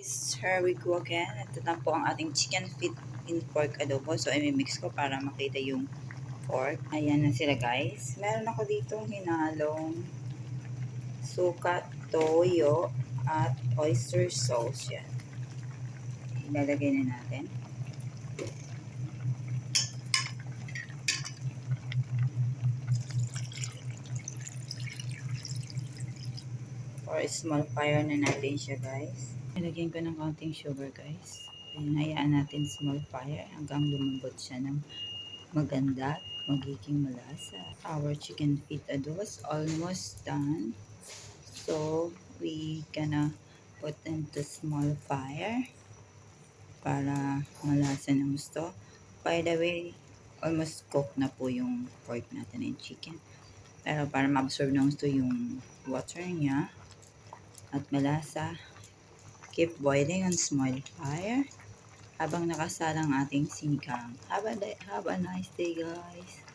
Here we go again. Ito na po ang ating chicken feet in pork adobo. So, i-mix ko para makita yung pork. Ayan na sila guys. Meron ako ditong hinalong suka, toyo, at oyster sauce. Yan. Ilalagay na natin. For small fire na natin siya guys. Ilagyan ko ng konting sugar guys. Ayan, hayaan natin small fire hanggang lumambot siya ng maganda at magiging malasa. Our chicken feet adobo is almost done. So, we gonna put into small fire para malasa ng gusto. By the way, almost cooked na po yung pork natin and chicken. Pero para ma-absorb ng gusto yung water niya at malasa, keep boiling on small fire habang nakasalang ating sinigang. Have a nice day guys!